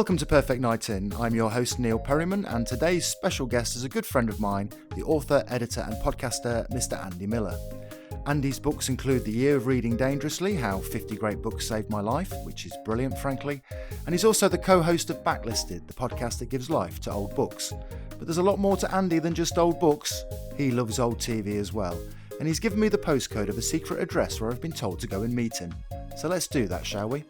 Welcome to Perfect Night In. I'm your host Neil Perryman, and today's special guest is a good friend of mine, the author, editor and podcaster Mr. Andy Miller. Andy's books include The Year of Reading Dangerously, How 50 Great Books Saved My Life, which is brilliant frankly, and he's also the co-host of Backlisted, the podcast that gives life to old books. But there's a lot more to Andy than just old books. He loves old TV as well, and he's given me the postcode of a secret address where I've been told to go and meet him. So let's do that, shall we?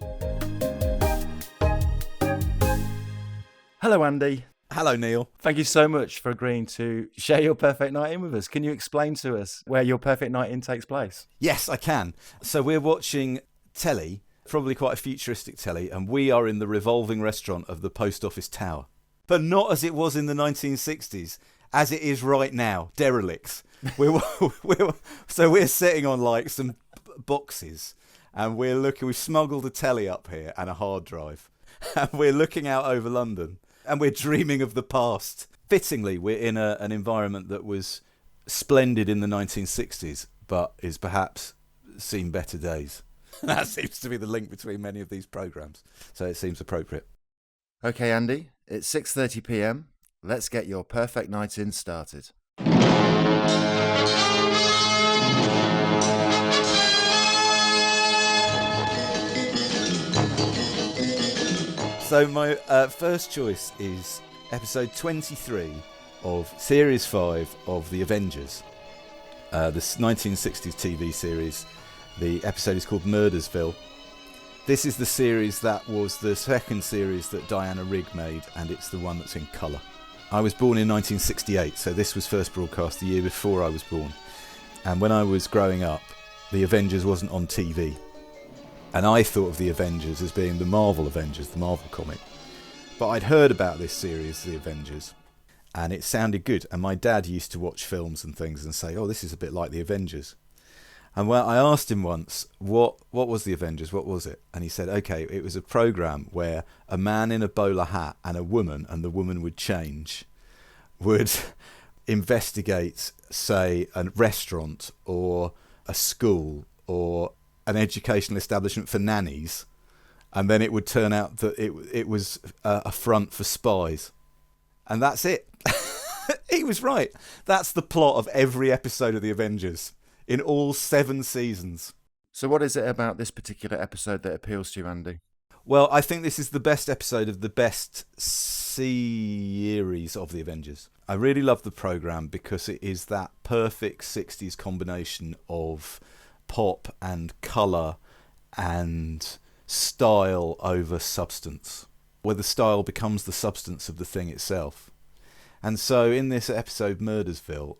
Hello, Andy. Hello, Neil. Thank you so much for agreeing to share your perfect night in with us. Can you explain to us where your perfect night in takes place? Yes, I can. So we're watching telly, probably quite a futuristic telly, and we are in the revolving restaurant of the Post Office Tower. But not as it was in the 1960s, as it is right now, derelicts. So we're sitting on like some boxes, and we've smuggled a telly up here and a hard drive, and we're looking out over London. And we're dreaming of the past. Fittingly, we're in an environment that was splendid in the 1960s, but is perhaps seen better days. That seems to be the link between many of these programmes, so it seems appropriate. Okay, Andy, it's 6:30 p.m. Let's get your perfect night in started. So my first choice is episode 23 of Series 5 of The Avengers, this 1960s TV series. The episode is called Murdersville. This is the series that was the second series that Diana Rigg made, and it's the one that's in colour. I was born in 1968, so this was first broadcast the year before I was born. And when I was growing up, The Avengers wasn't on TV. And I thought of the Avengers as being the Marvel Avengers, the Marvel comic. But I'd heard about this series, The Avengers, and it sounded good. And my dad used to watch films and things and say, oh, this is a bit like the Avengers. And when I asked him once, what was the Avengers? What was it? And he said, okay, it was a programme where a man in a bowler hat and a woman, and the woman would change, would investigate, say, a restaurant or a school or an educational establishment for nannies, and then it would turn out that it was a front for spies. And that's it. He was right. That's the plot of every episode of The Avengers in all 7 seasons. So what is it about this particular episode that appeals to you, Andy? Well, I think this is the best episode of the best series of The Avengers. I really love the programme because it is that perfect 60s combination of pop and colour and style over substance, where the style becomes the substance of the thing itself. And so in this episode, Murdersville,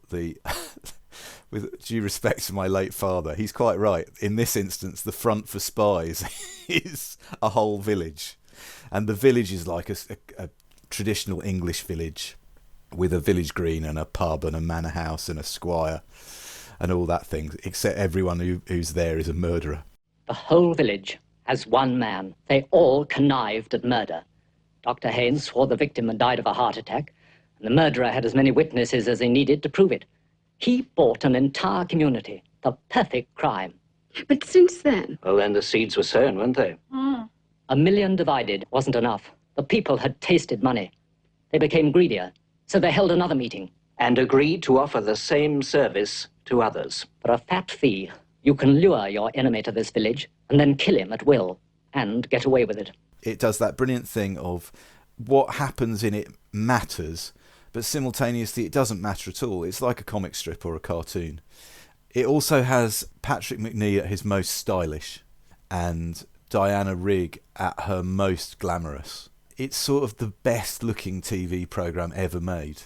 with due respect to my late father, he's quite right. In this instance, the front for spies is a whole village. And the village is like a traditional English village with a village green and a pub and a manor house and a squire and all that thing, except everyone who's there is a murderer. The whole village has one man. They all connived at murder. Dr. Haynes swore the victim had died of a heart attack, and the murderer had as many witnesses as he needed to prove it. He bought an entire community. The perfect crime. But since then... Well, then the seeds were sown, weren't they? Mm. $1 million divided wasn't enough. The people had tasted money. They became greedier, so they held another meeting. And agreed to offer the same service to others. For a fat fee, you can lure your enemy to this village and then kill him at will and get away with it. It does that brilliant thing of what happens in it matters, but simultaneously it doesn't matter at all. It's like a comic strip or a cartoon. It also has Patrick Macnee at his most stylish and Diana Rigg at her most glamorous. It's sort of the best looking TV programme ever made.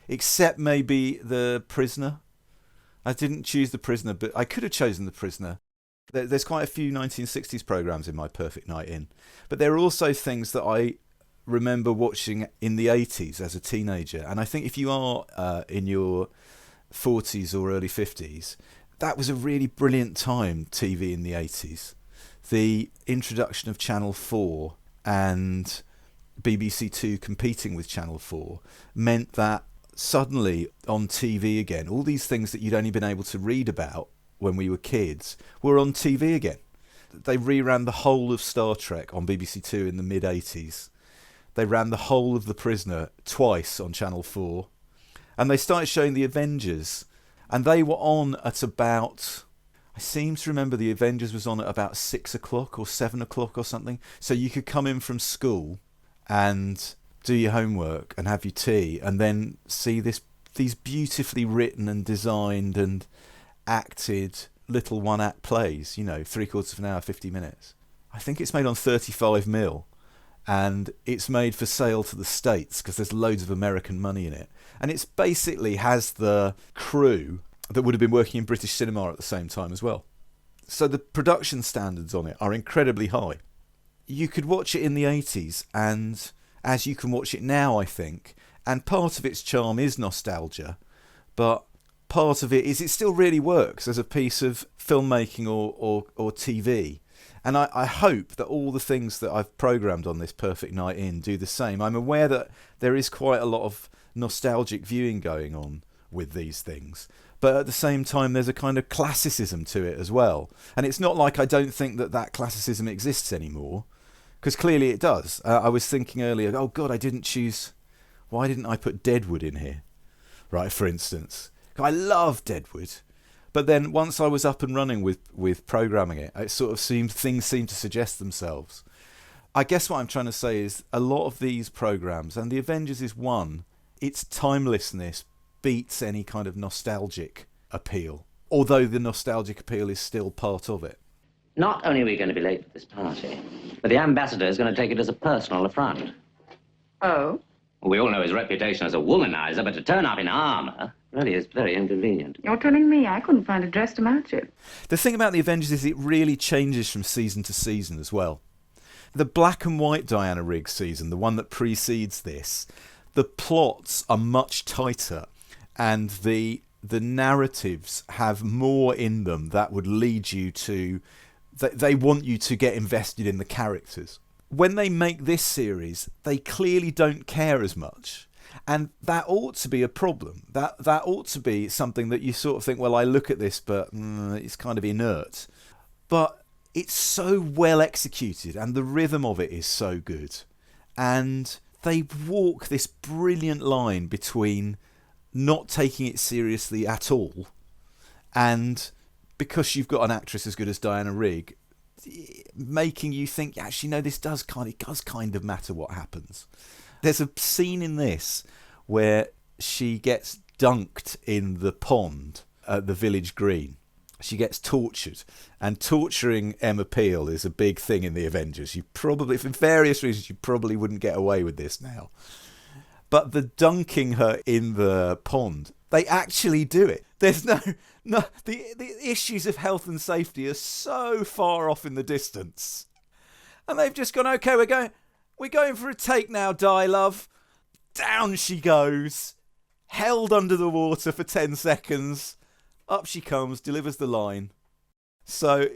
Except maybe The Prisoner. I didn't choose The Prisoner, but I could have chosen The Prisoner. There's quite a few 1960s programmes in my perfect night in. But there are also things that I remember watching in the 80s as a teenager. And I think if you are in your 40s or early 50s, that was a really brilliant time, TV in the 80s. The introduction of Channel 4 and BBC Two competing with Channel 4 meant that suddenly on TV again, all these things that you'd only been able to read about when we were kids were on TV again. They reran the whole of Star Trek on BBC Two in the mid-80s. They ran the whole of The Prisoner twice on Channel 4. And they started showing The Avengers. And they were on at about... I seem to remember The Avengers was on at about 6 o'clock or 7 o'clock or something. So you could come in from school and do your homework and have your tea and then see these beautifully written and designed and acted little one-act plays, 3/4 of an hour, 50 minutes. I think it's made on 35mm and it's made for sale to the States because there's loads of American money in it. And it's basically has the crew that would have been working in British cinema at the same time as well. So the production standards on it are incredibly high. You could watch it in the 80s, and as you can watch it now, I think, and part of its charm is nostalgia, but part of it is it still really works as a piece of filmmaking or TV. And I hope that all the things that I've programmed on this Perfect Night In do the same. I'm aware that there is quite a lot of nostalgic viewing going on with these things, but at the same time there's a kind of classicism to it as well. And it's not like I don't think that classicism exists anymore, because clearly it does. I was thinking earlier, oh God, why didn't I put Deadwood in here? Right, for instance. I love Deadwood. But then once I was up and running with programming it sort of things seemed to suggest themselves. I guess what I'm trying to say is a lot of these programs, and The Avengers is one, its timelessness beats any kind of nostalgic appeal, although the nostalgic appeal is still part of it. Not only are we going to be late for this party, but the ambassador is going to take it as a personal affront. Oh? Well, we all know his reputation as a womanizer, but to turn up in armour really is very inconvenient. You're telling me I couldn't find a dress to match it? The thing about The Avengers is it really changes from season to season as well. The black and white Diana Rigg season, the one that precedes this, the plots are much tighter and the narratives have more in them that would lead you to... They want you to get invested in the characters. When they make this series, they clearly don't care as much. And that ought to be a problem. That ought to be something that you sort of think, well, I look at this, but it's kind of inert. But it's so well executed, and the rhythm of it is so good. And they walk this brilliant line between not taking it seriously at all, and because you've got an actress as good as Diana Rigg, making you think, actually, no, it does kind of matter what happens. There's a scene in this where she gets dunked in the pond at the village green. She gets tortured, and torturing Emma Peel is a big thing in The Avengers. You probably, for various reasons, you probably wouldn't get away with this now. But the dunking her in the pond, they actually do it. There's no, the issues of health and safety are so far off in the distance. And they've just gone, okay, we're going for a take now, Di, love. Down she goes, held under the water for 10 seconds. Up she comes, delivers the line. So,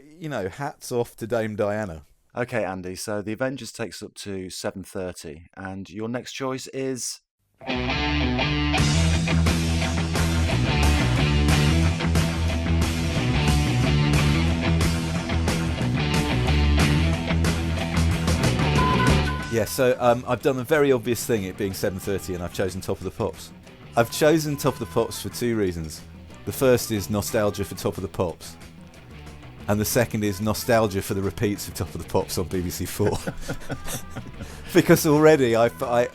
hats off to Dame Diana. Okay, Andy, so The Avengers takes up to 7:30, and your next choice is... Yeah, so I've done a very obvious thing, it being 7:30, and I've chosen Top of the Pops. I've chosen Top of the Pops for two reasons. The first is nostalgia for Top of the Pops. And the second is nostalgia for the repeats of Top of the Pops on BBC 4. Because already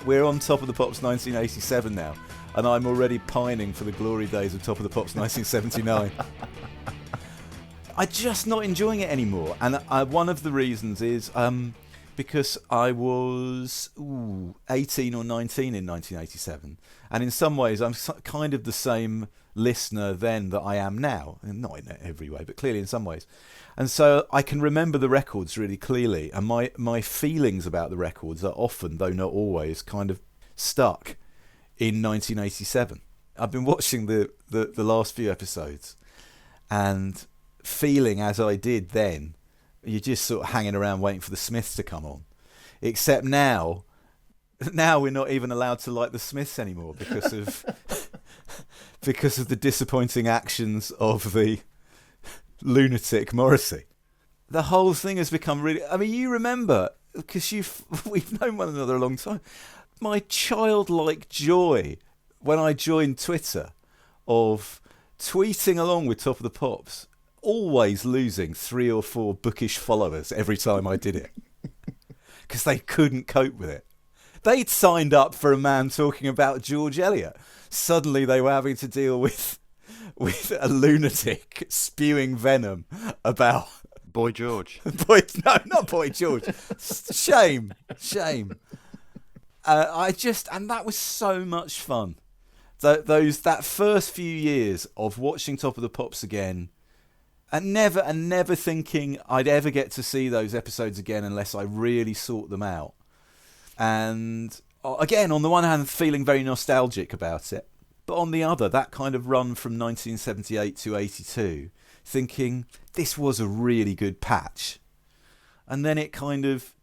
we're on Top of the Pops 1987 now, and I'm already pining for the glory days of Top of the Pops 1979. I'm just not enjoying it anymore. And one of the reasons is because I was 18 or 19 in 1987. And in some ways, I'm kind of the same listener then that I am now. Not in every way, but clearly in some ways. And so I can remember the records really clearly. And my feelings about the records are often, though not always, kind of stuck in 1987. I've been watching the last few episodes and feeling as I did then, you're just sort of hanging around waiting for the Smiths to come on. Except now we're not even allowed to like the Smiths anymore because of the disappointing actions of the lunatic Morrissey. The whole thing has become really... I mean, you remember because we've known one another a long time. My childlike joy when I joined Twitter of tweeting along with Top of the Pops, always losing 3 or 4 bookish followers every time I did it, because they couldn't cope with it. They'd signed up for a man talking about George Eliot. Suddenly they were having to deal with a lunatic spewing venom about Boy George. No, not Boy George. Shame. And that was so much fun. That first few years of watching Top of the Pops again, and never thinking I'd ever get to see those episodes again unless I really sought them out. And again, on the one hand, feeling very nostalgic about it, but on the other, that kind of run from 1978 to 82, thinking this was a really good patch. And then it kind of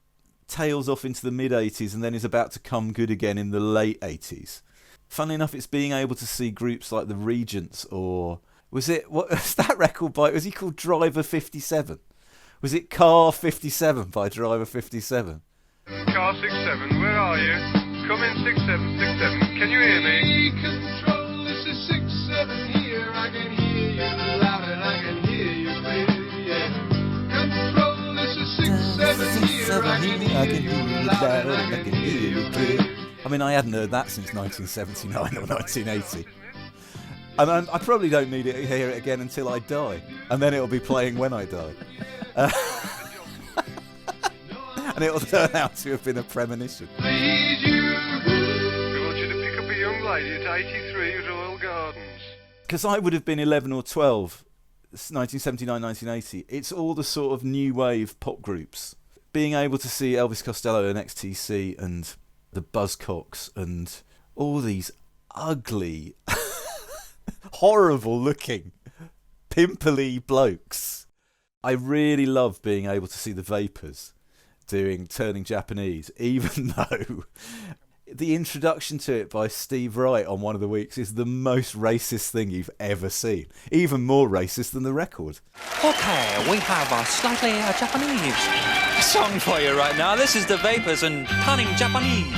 tails off into the mid-80s and then is about to come good again in the late 80s. Funnily enough, it's being able to see groups like the Regents, or what was that record by? Was he called Driver 57? Was it Car 57 by Driver 57? Car 67, where are you? Come in 6767. Can you hear me? Control, this is 67 here. I can hear you loud and I can hear you clear. Yeah. Control, this is 67 here. I can hear you loud and I can hear you clear. I mean, I hadn't heard that since 1979 or 1980. And I probably don't need to hear it again until I die. And then it'll be playing when I die. And it'll turn out to have been a premonition. Please you. We want you to pick up a young lady at 83 Royal Gardens. Because I would have been 11 or 12, 1979, 1980. It's all the sort of new wave pop groups. Being able to see Elvis Costello and XTC and the Buzzcocks and all these ugly, horrible looking, pimply blokes. I really love being able to see the Vapors doing Turning Japanese, even though the introduction to it by Steve Wright on one of the weeks is the most racist thing you've ever seen. Even more racist than the record. Okay, we have a slightly Japanese song for you right now. This is the Vapors and Turning Japanese.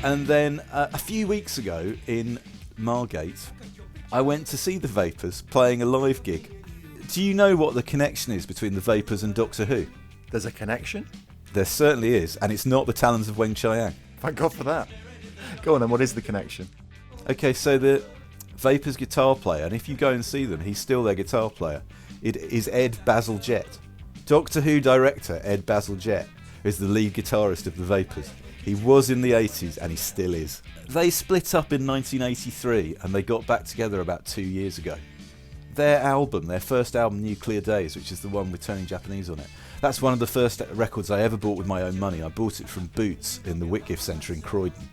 And then a few weeks ago in Margate, I went to see the Vapors playing a live gig. Do you know what the connection is between the Vapors and Doctor Who? There's a connection? There certainly is, and it's not the talons of Weng Chiang. Thank God for that. Go on then, what is the connection? Okay, so the Vapors guitar player, and if you go and see them, he's still their guitar player. It is Ed Bazalgette. Doctor Who director Ed Bazalgette is the lead guitarist of the Vapors. He was in the 80s and he still is. They split up in 1983 and they got back together about 2 years ago. Their first album, Nuclear Days, which is the one with Turning Japanese on it, that's one of the first records I ever bought with my own money. I bought it from Boots in the Whitgift Centre in Croydon.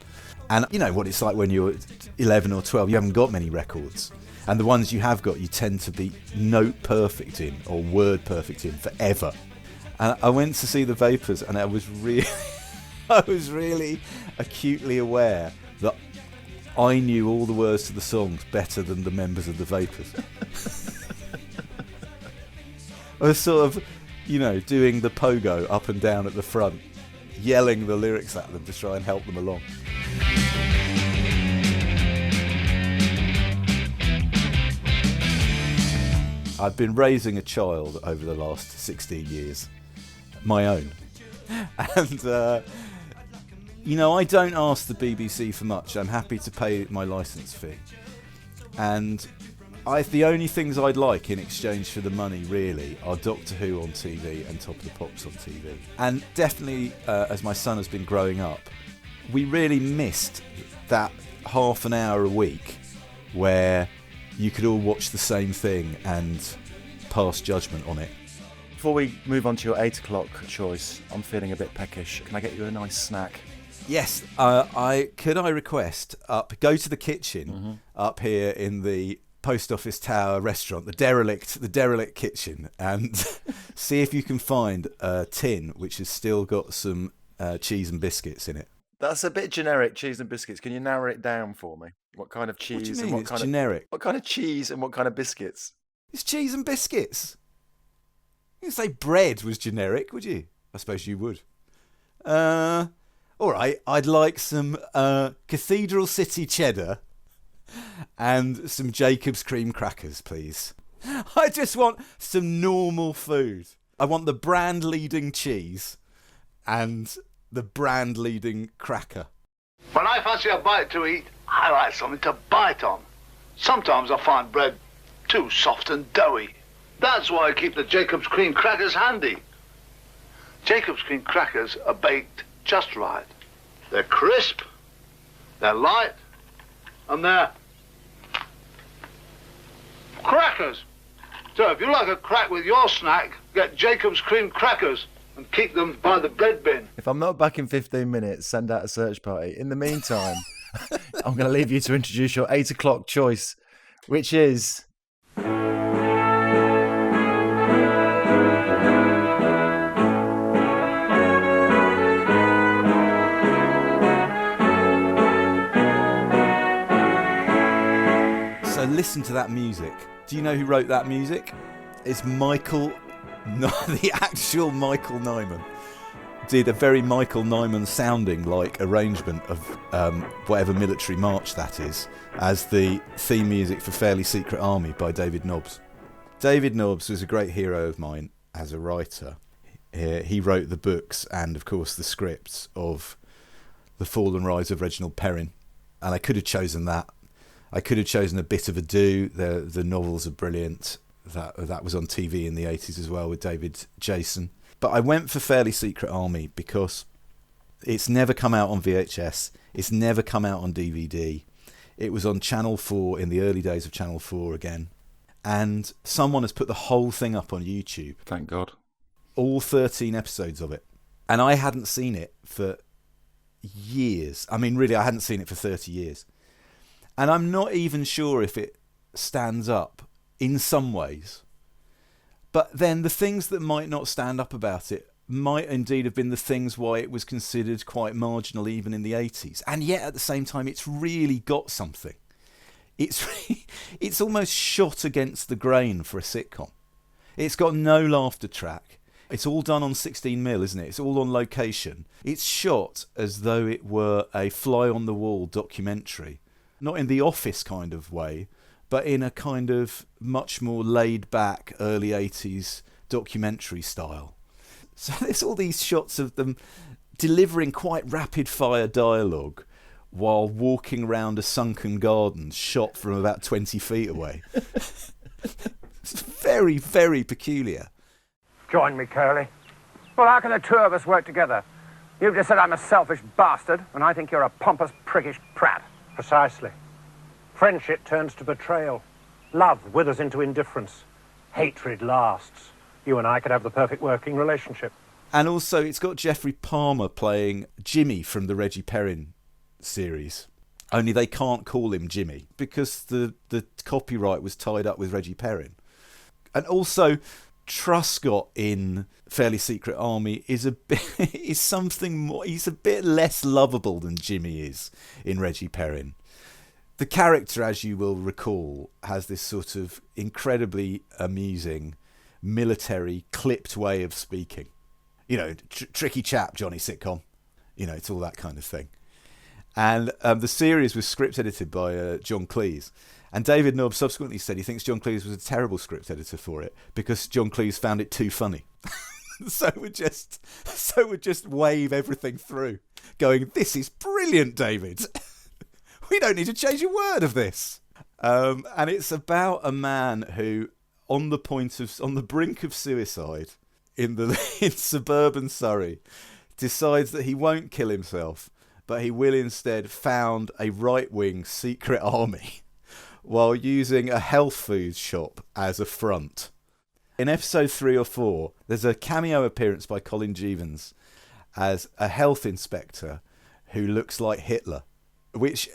And you know what it's like when you're 11 or 12, you haven't got many records. And the ones you have got, you tend to be note perfect in or word perfect in forever. And I went to see the Vapors and I was really acutely aware that I knew all the words to the songs better than the members of the Vapors. I was sort of, doing the pogo up and down at the front, yelling the lyrics at them to try and help them along. I've been raising a child over the last 16 years, my own. And, I don't ask the BBC for much. I'm happy to pay my licence fee. And the only things I'd like in exchange for the money, really, are Doctor Who on TV and Top of the Pops on TV. And definitely, as my son has been growing up, we really missed that half an hour a week where you could all watch the same thing and pass judgment on it. Before we move on to your 8 o'clock choice, I'm feeling a bit peckish. Can I get you a nice snack? Yes, could I request go to the kitchen up here in the Post Office Tower restaurant, the derelict kitchen, and see if you can find a tin which has still got some cheese and biscuits in it. That's a bit generic, cheese and biscuits. Can you narrow it down for me? What kind of cheese What do you and mean what it's kind generic? of what kind of cheese and what kind of biscuits? It's cheese and biscuits. You'd say bread was generic, would you? I suppose you would. All right, I'd like some Cathedral City cheddar and some Jacob's cream crackers, please. I just want some normal food. I want the brand-leading cheese and the brand-leading cracker. When I fancy a bite to eat, I like something to bite on. Sometimes I find bread too soft and doughy. That's why I keep the Jacob's cream crackers handy. Jacob's cream crackers are baked just right. They're crisp, they're light, and they're crackers. So if you like a crack with your snack, get Jacob's cream crackers and keep them by the bread bin. If I'm not back in 15 minutes, send out a search party. In the meantime, I'm going to leave you to introduce your 8 o'clock choice, which is... So listen to that music. Do you know who wrote that music? It's Michael, the actual Michael Nyman. Did a very Michael Nyman sounding like arrangement of whatever military march that is as the theme music for Fairly Secret Army by David Nobbs. David Nobbs was a great hero of mine as a writer. He wrote the books and, of course, the scripts of The Fall and Rise of Reginald Perrin. And I could have chosen that. I could have chosen A Bit of Ado. The novels are brilliant. That was on TV in the 80s as well with David Jason. But I went for Fairly Secret Army because it's never come out on VHS. It's never come out on DVD. It was on Channel 4 in the early days of Channel 4 again. And someone has put the whole thing up on YouTube. Thank God. All 13 episodes of it. And I hadn't seen it for years. I mean, really, I hadn't seen it for 30 years. And I'm not even sure if it stands up in some ways. But then the things that might not stand up about it might indeed have been the things why it was considered quite marginal even in the 80s. And yet at the same time, it's really got something. It's almost shot against the grain for a sitcom. It's got no laughter track. It's all done on 16mm, isn't it? It's all on location. It's shot as though it were a fly-on-the-wall documentary. Not in the Office kind of way, but in a kind of much more laid-back early 80s documentary style. So there's all these shots of them delivering quite rapid-fire dialogue while walking around a sunken garden shot from about 20 feet away. It's very, very peculiar. Join me, Curly. Well, how can the two of us work together? You've just said I'm a selfish bastard, and I think you're a pompous, prickish prat. Precisely. Friendship turns to betrayal. Love withers into indifference. Hatred lasts. You and I could have the perfect working relationship. And also, it's got Geoffrey Palmer playing Jimmy from the Reggie Perrin series. Only they can't call him Jimmy because the copyright was tied up with Reggie Perrin. And also, Truscott in Fairly Secret Army is something more. He's a bit less lovable than Jimmy is in Reggie Perrin. The character, as you will recall, has this sort of incredibly amusing, military, clipped way of speaking. You know, tricky chap, Johnny sitcom. You know, it's all that kind of thing. And the series was script edited by John Cleese. And David Nobbs subsequently said he thinks John Cleese was a terrible script editor for it because John Cleese found it too funny. so would just wave everything through, going, "This is brilliant, David. We don't need to change a word of this." And it's about a man who, on the brink of suicide in suburban Surrey, decides that he won't kill himself, but he will instead found a right-wing secret army while using a health food shop as a front. In episode 3 or 4, there's a cameo appearance by Colin Jeavons as a health inspector who looks like Hitler, which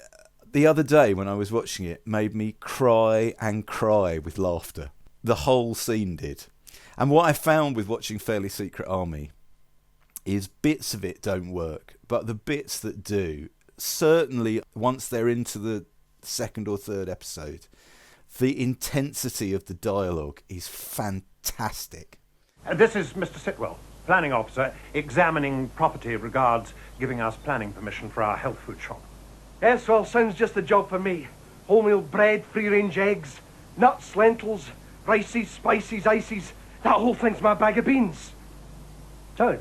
the other day when I was watching it made me cry and cry with laughter. The whole scene did. And what I found with watching Fairly Secret Army is bits of it don't work, but the bits that do, certainly once they're into the second or third episode, the intensity of the dialogue is fantastic. This is Mr. Sitwell, planning officer, examining property regards giving us planning permission for our health food shop. Yes, well, sounds just the job for me. Wholemeal bread, free-range eggs, nuts, lentils, rices, spices, ices. That whole thing's my bag of beans. So,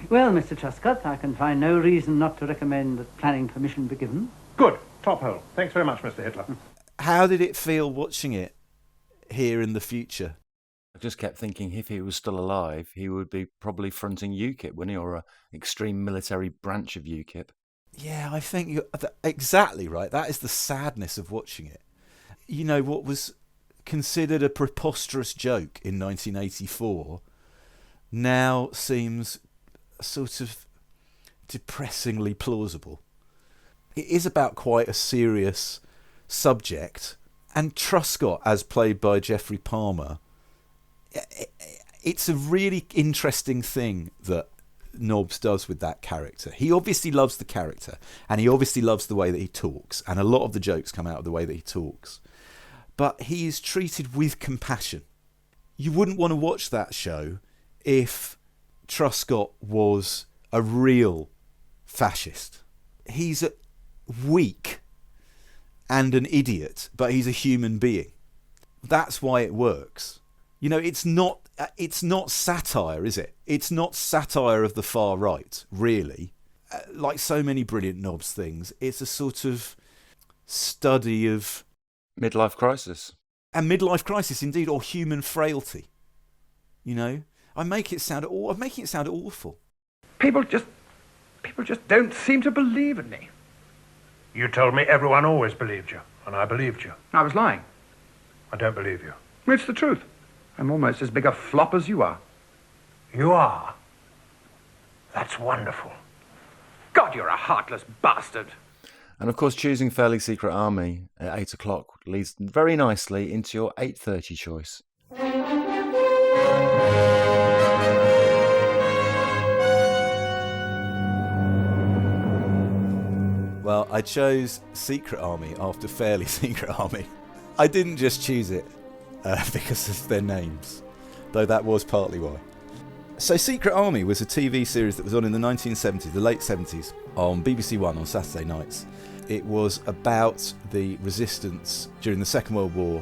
well, Mr. Truscott, I can find no reason not to recommend that planning permission be given. Good. Top hole. Thanks very much, Mr. Hitler. How did it feel watching it here in the future? I just kept thinking if he was still alive, he would be probably fronting UKIP, wouldn't he, or an extreme military branch of UKIP. Yeah, I think you're exactly right. That is the sadness of watching it. You know, what was considered a preposterous joke in 1984 now seems sort of depressingly plausible. It is about quite a serious subject, and Truscott, as played by Geoffrey Palmer, it's a really interesting thing that Nobbs does with that character. He obviously loves the character, and he obviously loves the way that he talks, and a lot of the jokes come out of the way that he talks, but he is treated with compassion. You wouldn't want to watch that show if Truscott was a real fascist. He's weak and an idiot, but he's a human being. That's why it works. You know, it's not satire, is it? It's not satire of the far right, really. Like so many brilliant Nobbs things, it's a sort of study of midlife crisis. And midlife crisis, indeed, or human frailty. You know, I'm making it sound awful. People just don't seem to believe in me. You told me everyone always believed you, and I believed you. I was lying. I don't believe you. It's the truth. I'm almost as big a flop as you are. You are? That's wonderful. God, you're a heartless bastard. And of course, choosing Fairly Secret Army at 8 o'clock leads very nicely into your 8:30 choice. Well, I chose Secret Army after Fairly Secret Army. I didn't just choose it because of their names, though that was partly why. So Secret Army was a TV series that was on in the 1970s, the late 70s, on BBC One on Saturday nights. It was about the resistance during the Second World War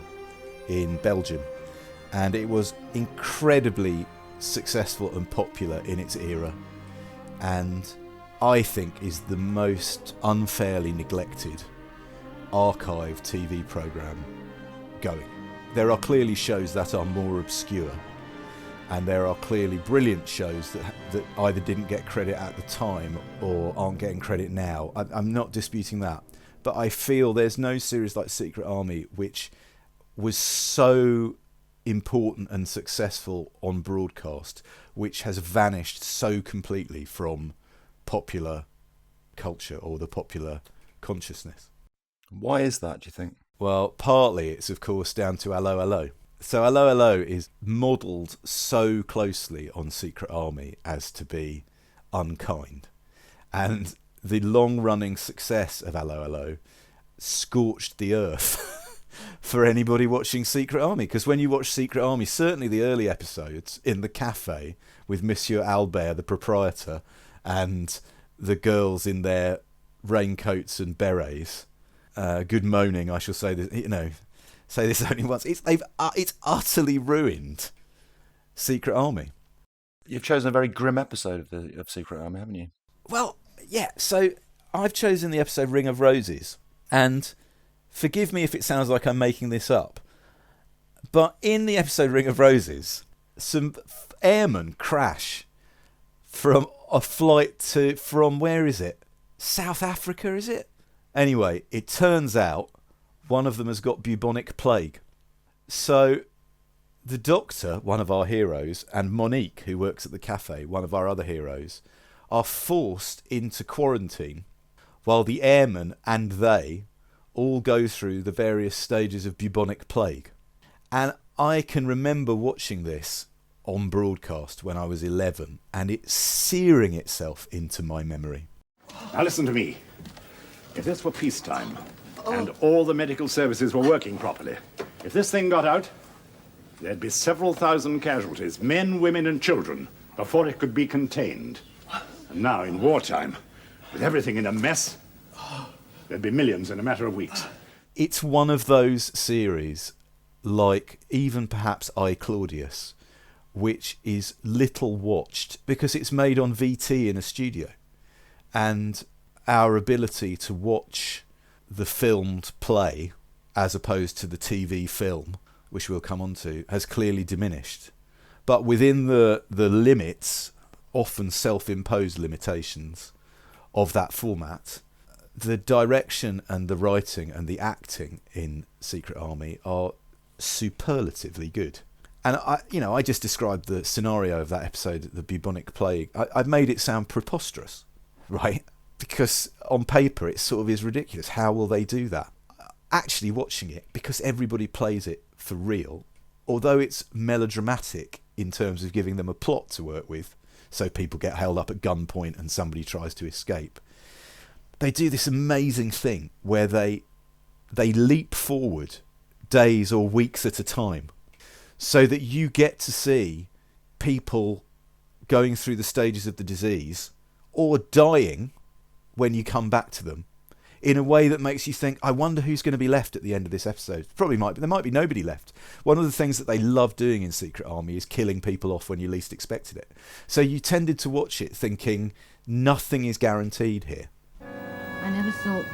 in Belgium, and it was incredibly successful and popular in its era, and I think is the most unfairly neglected archive TV programme going. There are clearly shows that are more obscure, and there are clearly brilliant shows that either didn't get credit at the time or aren't getting credit now. I'm not disputing that, but I feel there's no series like Secret Army which was so important and successful on broadcast, which has vanished so completely from popular culture or the popular consciousness. Why is that, do you think? Well, partly it's of course down to Allo Allo. So Allo Allo is modelled so closely on Secret Army as to be unkind. And the long-running success of Allo Allo scorched the earth for anybody watching Secret Army. Because when you watch Secret Army, certainly the early episodes in the cafe with Monsieur Albert, the proprietor, and the girls in their raincoats and berets, good moaning, I shall say this, say this only once. It's utterly ruined Secret Army. You've chosen a very grim episode of Secret Army, haven't you? Well, yeah. So I've chosen the episode Ring of Roses, and forgive me if it sounds like I'm making this up, but in the episode Ring of Roses, some airmen crash from a flight from where is it? South Africa, is it? Anyway, it turns out one of them has got bubonic plague. So the doctor, one of our heroes, and Monique, who works at the cafe, one of our other heroes, are forced into quarantine while the airmen and they all go through the various stages of bubonic plague. And I can remember watching this on broadcast when I was 11, and it's searing itself into my memory. Now listen to me. If this were peacetime, and all the medical services were working properly, if this thing got out, there'd be several thousand casualties, men, women, and children, before it could be contained. And now, in wartime, with everything in a mess, there'd be millions in a matter of weeks. It's one of those series, like even perhaps I, Claudius, which is little watched because it's made on VT in a studio. And our ability to watch the filmed play, as opposed to the TV film, which we'll come on to, has clearly diminished. But within the limits, often self-imposed limitations, of that format, the direction and the writing and the acting in Secret Army are superlatively good. And I just described the scenario of that episode, the bubonic plague. I've made it sound preposterous, right? Because on paper it sort of is ridiculous. How will they do that? Actually watching it, because everybody plays it for real, although it's melodramatic in terms of giving them a plot to work with, so people get held up at gunpoint and somebody tries to escape. They do this amazing thing where they leap forward days or weeks at a time, so that you get to see people going through the stages of the disease or dying when you come back to them, in a way that makes you think, I wonder who's going to be left at the end of this episode. Probably there might be nobody left. One of the things that they love doing in Secret Army is killing people off when you least expected it. So you tended to watch it thinking nothing is guaranteed here. I never thought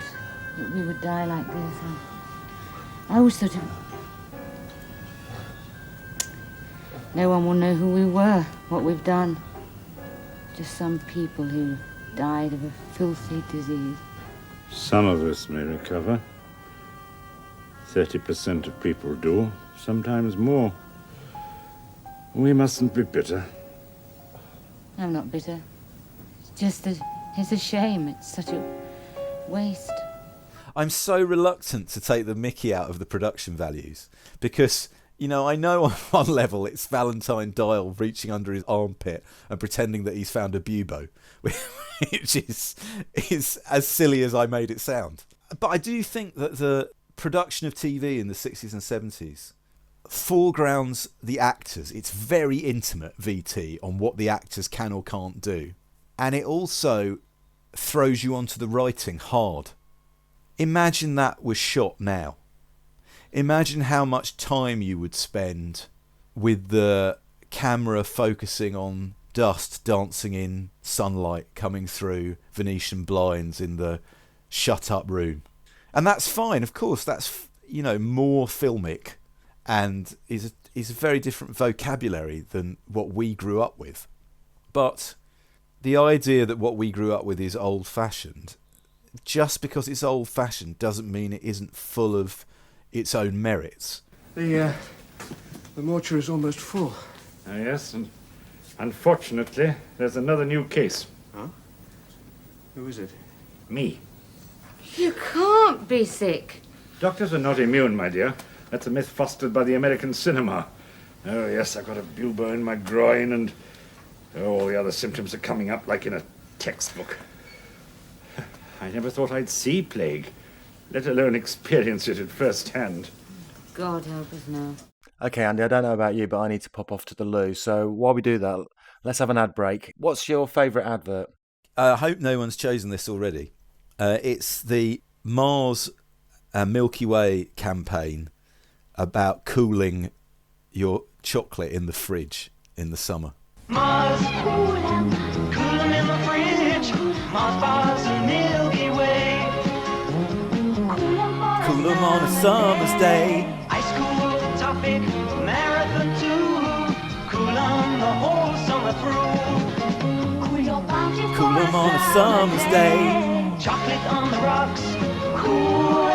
that we would die like this. I always thought no one will know who we were, what we've done. Just some people who died of a filthy disease. Some of us may recover. 30% of people do, sometimes more. We mustn't be bitter. I'm not bitter. It's just that it's a shame. It's such a waste. I'm so reluctant to take the mickey out of the production values because, I know on one level it's Valentine Dial reaching under his armpit and pretending that he's found a bubo, which is as silly as I made it sound. But I do think that the production of TV in the 60s and 70s foregrounds the actors. It's very intimate, VT, on what the actors can or can't do. And it also throws you onto the writing hard. Imagine that was shot now. Imagine how much time you would spend with the camera focusing on dust dancing in sunlight coming through Venetian blinds in the shut-up room. And that's fine, of course. That's, more filmic and is a very different vocabulary than what we grew up with. But the idea that what we grew up with is old-fashioned, just because it's old-fashioned doesn't mean it isn't full of its own merits. The mortuary is almost full. Yes, and unfortunately, there's another new case. Huh? Who is it? Me. You can't be sick. Doctors are not immune, my dear. That's a myth fostered by the American cinema. Oh, yes, I've got a bubo in my groin, and all the other symptoms are coming up like in a textbook. I never thought I'd see plague, let alone experience it at first hand. God help us now. Okay, Andy, I don't know about you, but I need to pop off to the loo. So while we do that, let's have an ad break. What's your favourite advert? I hope no one's chosen this already. It's the Mars Milky Way campaign about cooling your chocolate in the fridge in the summer. Mars, cool them in the fridge. Mars bars and Milky Way. Cool them on a summer's day. Ice cool topic, marathon too. Cool on the whole summer through. Cool your bounty for Cool them on a summer's day. Chocolate on the rocks, cool.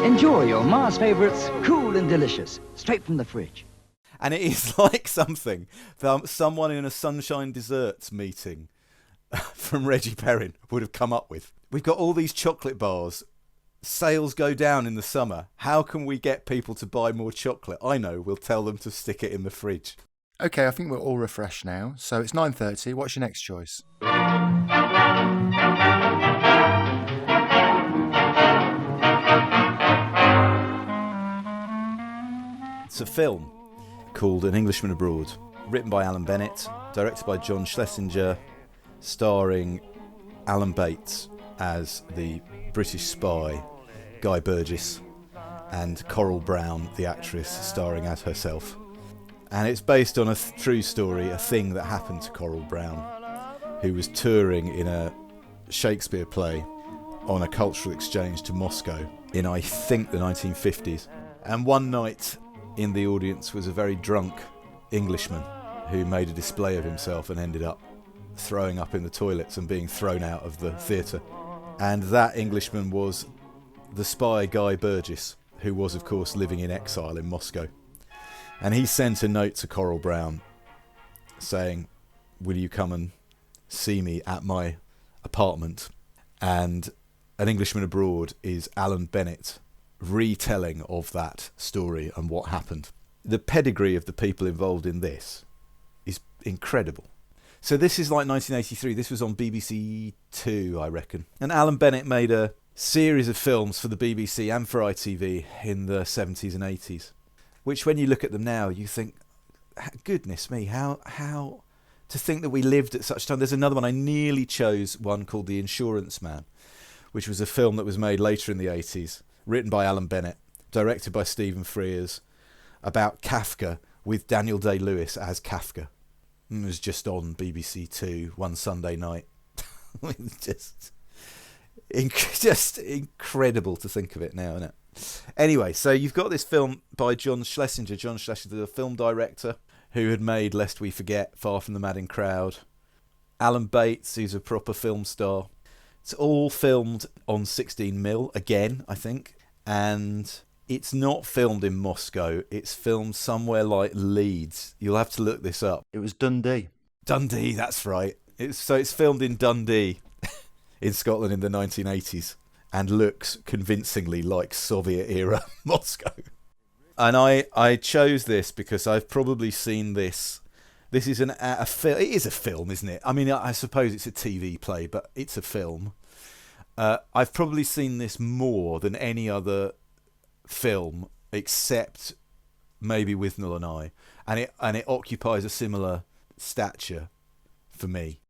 Enjoy your Mars favourites, cool and delicious, straight from the fridge. And it is like something that someone in a Sunshine Desserts meeting from Reggie Perrin would have come up with. We've got all these chocolate bars sales go down in the summer. How can we get people to buy more chocolate? I know, we'll tell them to stick it in the fridge. Okay, I think we're all refreshed now. So it's 9:30. What's your next choice? It's a film called An Englishman Abroad, written by Alan Bennett, directed by John Schlesinger, starring Alan Bates as the British spy, Guy Burgess, and Coral Brown, the actress, starring as herself. And it's based on a true story, a thing that happened to Coral Brown, who was touring in a Shakespeare play on a cultural exchange to Moscow in, I think, the 1950s. And one night in the audience was a very drunk Englishman who made a display of himself and ended up throwing up in the toilets and being thrown out of the theatre. And that Englishman was the spy Guy Burgess, who was, of course, living in exile in Moscow. And he sent a note to Coral Brown saying, will you come and see me at my apartment? And An Englishman Abroad is Alan Bennett retelling of that story and what happened. The pedigree of the people involved in this is incredible. So this is like 1983. This was on BBC Two, I reckon. And Alan Bennett made a series of films for the BBC and for ITV in the 70s and 80s, which when you look at them now, you think, goodness me, how to think that we lived at such time. There's another one. I nearly chose one called The Insurance Man, which was a film that was made later in the 80s, written by Alan Bennett, directed by Stephen Frears, about Kafka with Daniel Day-Lewis as Kafka. It was just on BBC Two one Sunday night. just incredible to think of it now, isn't it? Anyway, so you've got this film by John Schlesinger. John Schlesinger, the film director who had made Lest We Forget, Far From the Madding Crowd. Alan Bates, who's a proper film star. It's all filmed on 16mm, again, I think. And it's not filmed in Moscow. It's filmed somewhere like Leeds. You'll have to look this up. It was Dundee. Dundee, that's right. It's filmed in Dundee in Scotland in the 1980s and looks convincingly like Soviet-era Moscow. And I chose this because I've probably seen this. This is a film. It is a film, isn't it? I mean, I suppose it's a TV play, but it's a film. I've probably seen this more than any other film, except maybe Withnell and I, and it occupies a similar stature for me.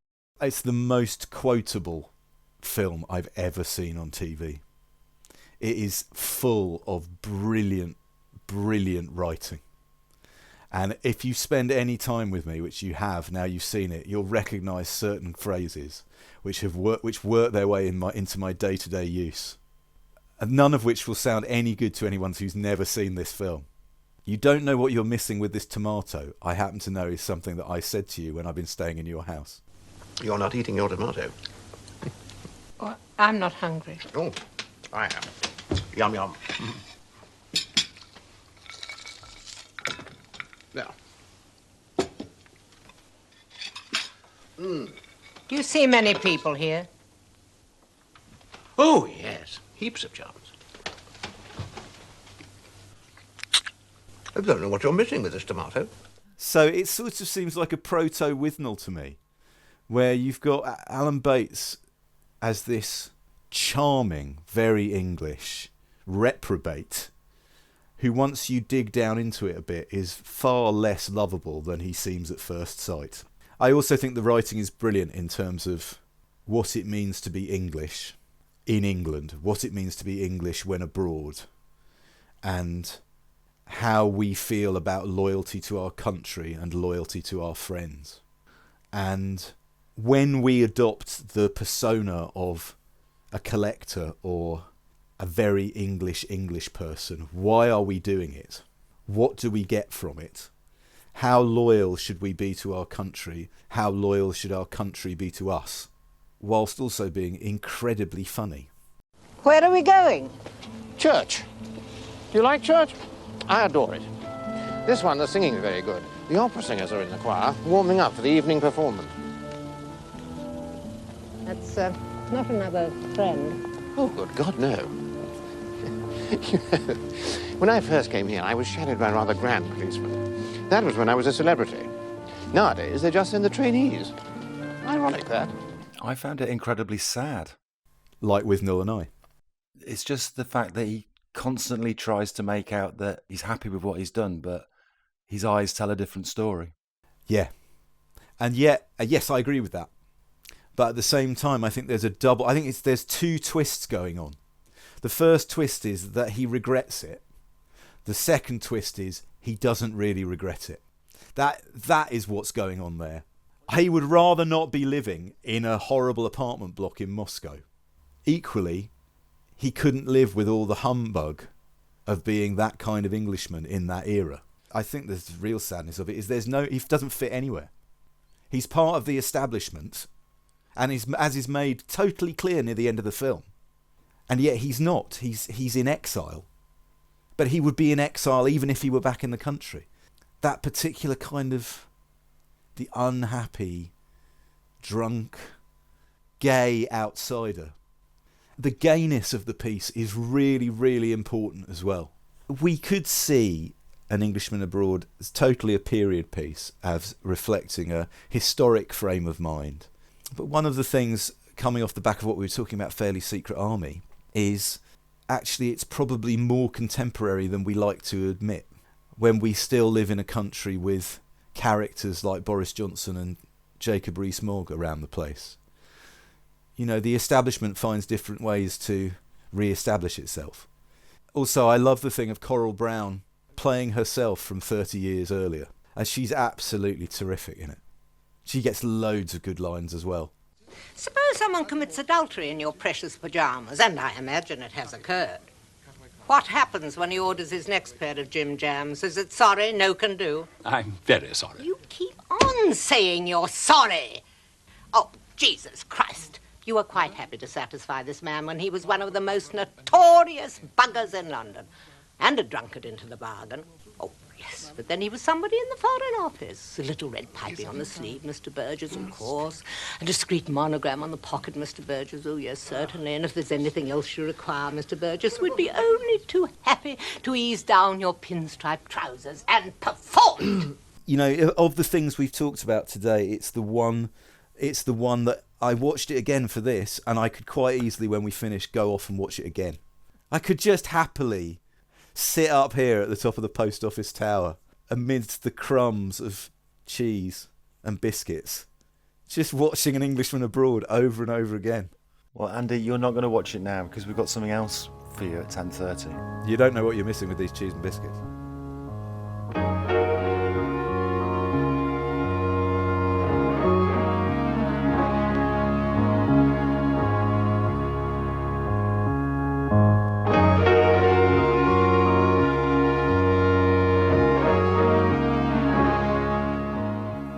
It's the most quotable film I've ever seen on TV. It is full of brilliant writing. And if you spend any time with me, which you have, now you've seen it, you'll recognise certain phrases which work their way into my day-to-day use. And none of which will sound any good to anyone who's never seen this film. You don't know what you're missing with this tomato. I happen to know is something that I said to you when I've been staying in your house. You're not eating your tomato. Oh, I'm not hungry. Oh, I am. Yum, yum. Now. Do you see many people here? Oh, yes. Heaps of chums. I don't know what you're missing with this tomato. So it sort of seems like a proto-Withnell to me, where you've got Alan Bates as this charming, very English reprobate who, once you dig down into it a bit, is far less lovable than he seems at first sight. I also think the writing is brilliant in terms of what it means to be English in England, what it means to be English when abroad, and how we feel about loyalty to our country and loyalty to our friends. And when we adopt the persona of a collector or a very English person, why are we doing it? What do we get from it? How loyal should we be to our country? How loyal should our country be to us? Whilst also being incredibly funny. Where are we going? Church. Do you like church? I adore it. This one, the singing is very good. The opera singers are in the choir, warming up for the evening performance. That's not another friend. Oh, good God, no. When I first came here, I was shadowed by a rather grand policeman. That was when I was a celebrity. Nowadays, they just send the trainees. Ironic, that. I found it incredibly sad. Like with Noel and I. It's just the fact that he constantly tries to make out that he's happy with what he's done, but his eyes tell a different story. Yeah. And yet, yes, I agree with that. But at the same time, I think there's there's two twists going on. The first twist is that he regrets it. The second twist is he doesn't really regret it. That is what's going on there. He would rather not be living in a horrible apartment block in Moscow. Equally, he couldn't live with all the humbug of being that kind of Englishman in that era. I think the real sadness of it is he doesn't fit anywhere. He's part of the establishment, and as is made totally clear near the end of the film. And yet he's not. He's in exile. But he would be in exile even if he were back in the country. That particular kind of the unhappy, drunk, gay outsider. The gayness of the piece is really, really important as well. We could see An Englishman Abroad as totally a period piece, as reflecting a historic frame of mind. But one of the things coming off the back of what we were talking about, Fairly Secret Army, is actually it's probably more contemporary than we like to admit, when we still live in a country with characters like Boris Johnson and Jacob Rees-Mogg around the place. You know, the establishment finds different ways to re-establish itself. Also, I love the thing of Coral Brown playing herself from 30 years earlier, and she's absolutely terrific in it. She gets loads of good lines as well. Suppose someone commits adultery in your precious pyjamas, and I imagine it has occurred. What happens when he orders his next pair of Jim Jams? Is it sorry, no can do? I'm very sorry. You keep on saying you're sorry. Oh, Jesus Christ. You were quite happy to satisfy this man when he was one of the most notorious buggers in London. And a drunkard into the bargain. Oh, yes, but then he was somebody in the Foreign Office. A little red piping on the sleeve, Mr. Burgess, of course. A discreet monogram on the pocket, Mr. Burgess. Oh, yes, certainly. And if there's anything else you require, Mr. Burgess, we'd be only too happy to ease down your pinstripe trousers and perform. You know, of the things we've talked about today, it's the one that I watched it again for this, and I could quite easily, when we finish, go off and watch it again. I could just happily sit up here at the top of the post office tower amidst the crumbs of cheese and biscuits, just watching An Englishman Abroad over and over again. Well, Andy, you're not going to watch it now because we've got something else for you at 10:30. You don't know what you're missing with these cheese and biscuits.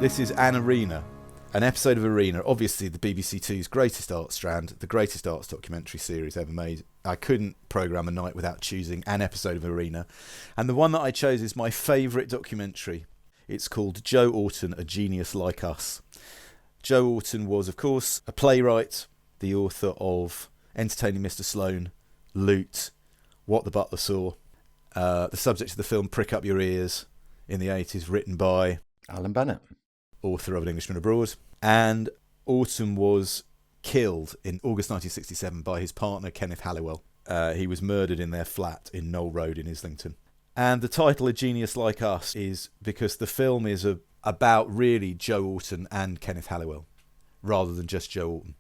This is An Arena, an episode of Arena, obviously the BBC Two's greatest art strand, the greatest arts documentary series ever made. I couldn't programme a night without choosing an episode of Arena. And the one that I chose is my favourite documentary. It's called Joe Orton, A Genius Like Us. Joe Orton was, of course, a playwright, the author of Entertaining Mr. Sloane, Loot, What the Butler Saw, the subject of the film Prick Up Your Ears in the 80s, written by Alan Bennett, author of An Englishman Abroad. And Orton was killed in August 1967 by his partner Kenneth Halliwell. He was murdered in their flat in Knoll Road in Islington. And the title, A Genius Like Us, is because the film is about really Joe Orton and Kenneth Halliwell, rather than just Joe Orton.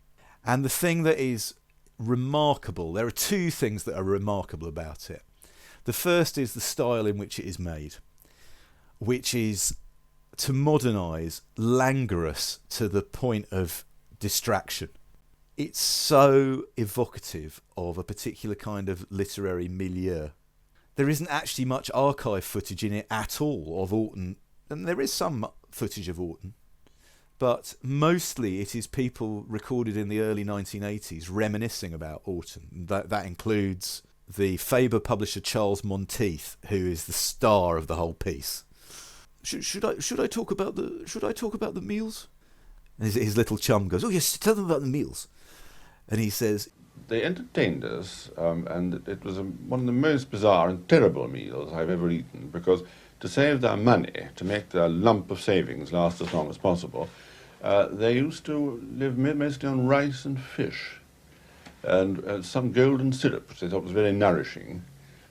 And the thing that is remarkable, there are two things that are remarkable about it. The first is the style in which it is made, which is, to modernise, languorous to the point of distraction. It's so evocative of a particular kind of literary milieu. There isn't actually much archive footage in it at all of Orton, and there is some footage of Orton, but mostly it is people recorded in the early 1980s reminiscing about Orton. That includes the Faber publisher Charles Monteith, who is the star of the whole piece. Should I talk about the meals? And his little chum goes, "Oh yes, tell them about the meals." And he says, They entertained us, and it was one of the most bizarre and terrible meals I've ever eaten, because to save their money, to make their lump of savings last as long as possible, they used to live mostly on rice and fish, and some golden syrup, which they thought was very nourishing.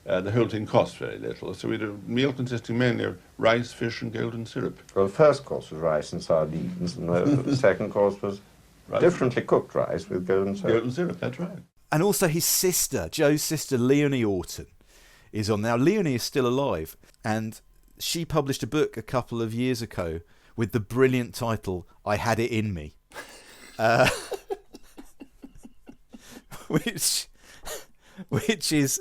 The whole thing cost very little, so we had a meal consisting mainly of rice, fish, and golden syrup. Well, the first course was rice and sardines, and the second course was differently cooked rice with golden syrup. Golden syrup, that's right. And also his sister, Joe's sister, Leonie Orton, is on. Now, Leonie is still alive, and she published a book a couple of years ago with the brilliant title, I Had It In Me. Which is,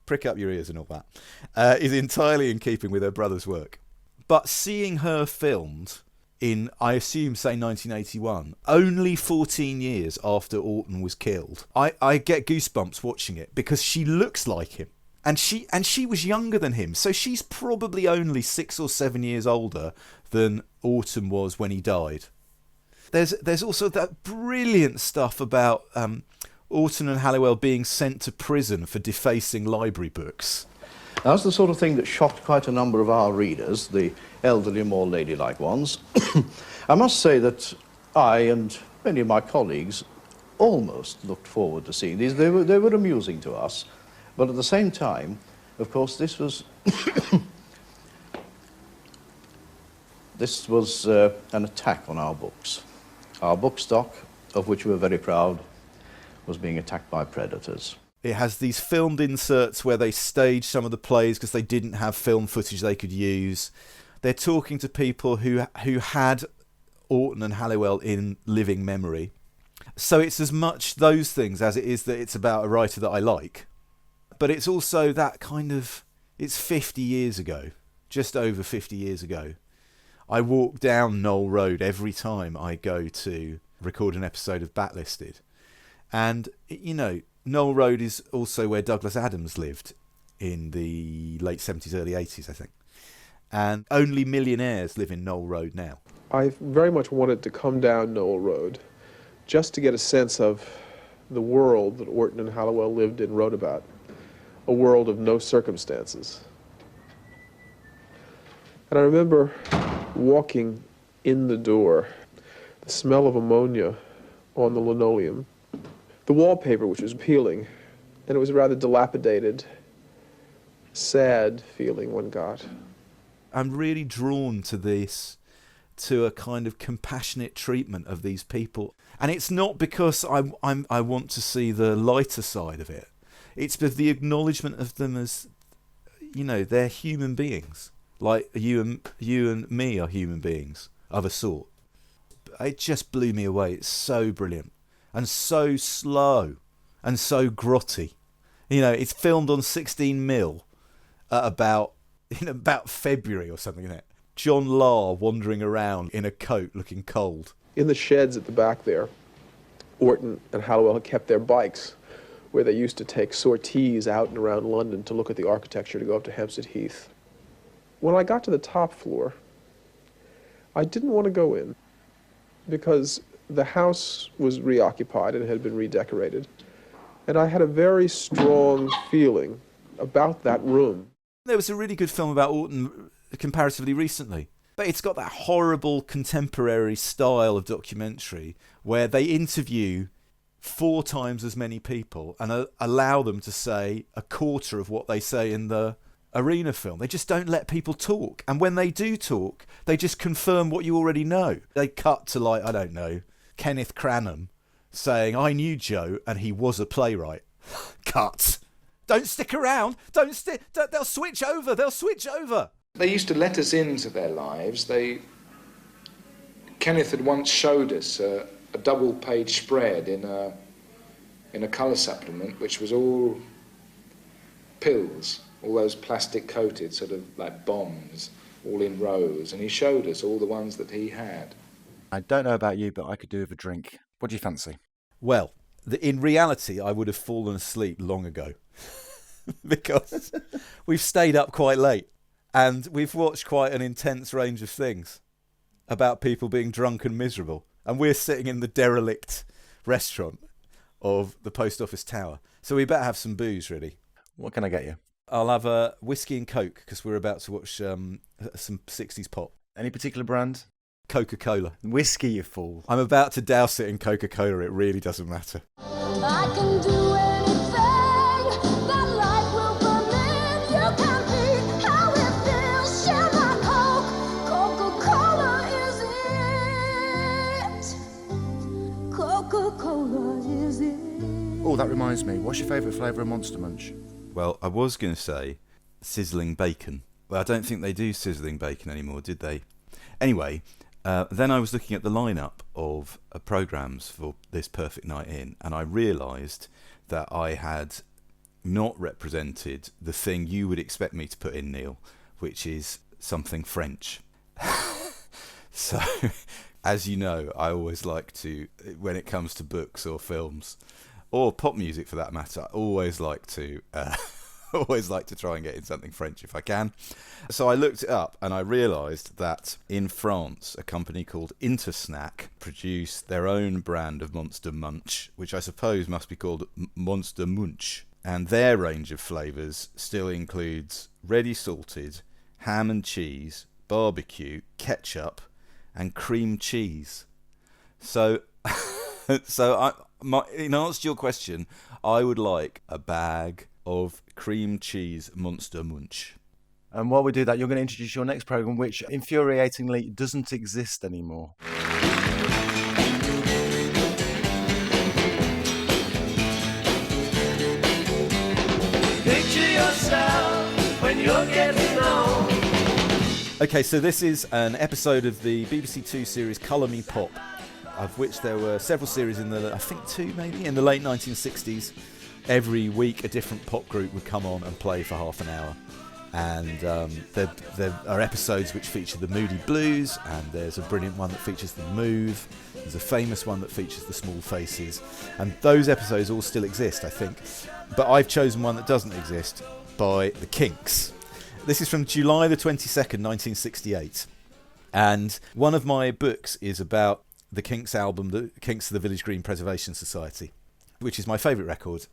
prick up your ears and all that, is entirely in keeping with her brother's work. But seeing her filmed in, I assume, say 1981, only 14 years after Orton was killed, I get goosebumps watching it because she looks like him. And she was younger than him, so she's probably only 6 or 7 years older than Orton was when he died. There's also that brilliant stuff about Orton and Halliwell being sent to prison for defacing library books. That's the sort of thing that shocked quite a number of our readers, the elderly, more ladylike ones. I must say that I and many of my colleagues almost looked forward to seeing these. They were amusing to us, but at the same time, of course, this was an attack on our books. Our book stock, of which we were very proud, was being attacked by predators. It has these filmed inserts where they stage some of the plays because they didn't have film footage they could use. They're talking to people who had Orton and Halliwell in living memory. So it's as much those things as it is that it's about a writer that I like. But it's also that kind of... It's 50 years ago, just over 50 years ago. I walk down Knoll Road every time I go to record an episode of Backlisted. And, Knoll Road is also where Douglas Adams lived in the late 70s, early 80s, I think. And only millionaires live in Knoll Road now. I very much wanted to come down Knoll Road just to get a sense of the world that Orton and Halliwell lived and wrote about, a world of no circumstances. And I remember walking in the door, the smell of ammonia on the linoleum, the wallpaper which was peeling, and it was a rather dilapidated, sad feeling one got. I'm really drawn to this, to a kind of compassionate treatment of these people. And it's not because I want to see the lighter side of it. It's the acknowledgement of them as, they're human beings. Like you and me are human beings of a sort. It just blew me away. It's so brilliant. And so slow. And so grotty. It's filmed on 16mm at about February or something, isn't it? John Lahr wandering around in a coat looking cold. In the sheds at the back there, Orton and Halliwell had kept their bikes where they used to take sorties out and around London to look at the architecture to go up to Hampstead Heath. When I got to the top floor, I didn't want to go in because the house was reoccupied and had been redecorated. And I had a very strong feeling about that room. There was a really good film about Orton comparatively recently. But it's got that horrible contemporary style of documentary where they interview 4 times as many people and allow them to say a quarter of what they say in the arena film. They just don't let people talk. And when they do talk, they just confirm what you already know. They cut to, Kenneth Cranham saying, I knew Joe and he was a playwright. Cut. Don't stick around. They'll switch over. They used to let us into their lives. Kenneth had once showed us a double-page spread in a colour supplement, which was all pills, all those plastic-coated sort of like bombs, all in rows, and he showed us all the ones that he had. I don't know about you, but I could do with a drink. What do you fancy? Well, in reality, I would have fallen asleep long ago because we've stayed up quite late and we've watched quite an intense range of things about people being drunk and miserable. And we're sitting in the derelict restaurant of the post office tower. So we better have some booze, really. What can I get you? I'll have a whiskey and Coke, because we're about to watch some 60s pop. Any particular brand? Coca-Cola. Whiskey, you fool. I'm about to douse it in Coca-Cola. It really doesn't matter. I can do anything that life will permit. You can be how it feels. Share my Coke. Coca-Cola is it. Coca-Cola is it. Oh, that reminds me. What's your favourite flavour of Monster Munch? Well, I was going to say sizzling bacon. Well, I don't think they do sizzling bacon anymore, did they? Anyway, then I was looking at the lineup of programmes for this Perfect Night In, and I realised that I had not represented the thing you would expect me to put in, Neil, which is something French. So, as you know, I always like to, when it comes to books or films, or pop music for that matter, I always like to try and get in something French if I can. So I looked it up and I realised that in France, a company called Intersnack produced their own brand of Monster Munch, which I suppose must be called Monster Munch. And their range of flavours still includes ready salted, ham and cheese, barbecue, ketchup, and cream cheese. So, in answer to your question, I would like a bag of cream cheese Monster Munch. And while we do that, you're going to introduce your next programme, which infuriatingly doesn't exist anymore. Picture yourself when you're getting on. Okay, so this is an episode of the BBC Two series Colour Me Pop, of which there were several series in the, I think two maybe, in the late 1960s. Every week a different pop group would come on and play for half an hour. And there are episodes which feature the Moody Blues, and there's a brilliant one that features the Move. There's a famous one that features the Small Faces. And those episodes all still exist, I think. But I've chosen one that doesn't exist, by the Kinks. This is from July the 22nd, 1968. And one of my books is about the Kinks album, The Kinks of the Village Green Preservation Society, which is my favourite record.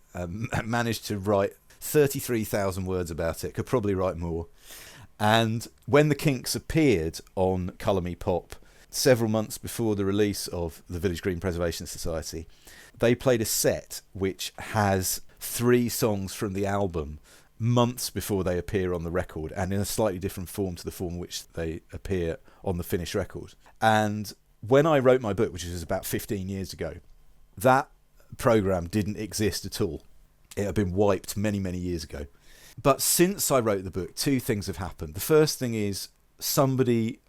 Managed to write 33,000 words about it, could probably write more. And when the Kinks appeared on Colour Me Pop, several months before the release of the Village Green Preservation Society, they played a set which has 3 songs from the album months before they appear on the record, and in a slightly different form to the form which they appear on the finished record. And when I wrote my book, which was about 15 years ago, that programme didn't exist at all. It had been wiped many, many years ago. But since I wrote the book, 2 things have happened. The first thing is somebody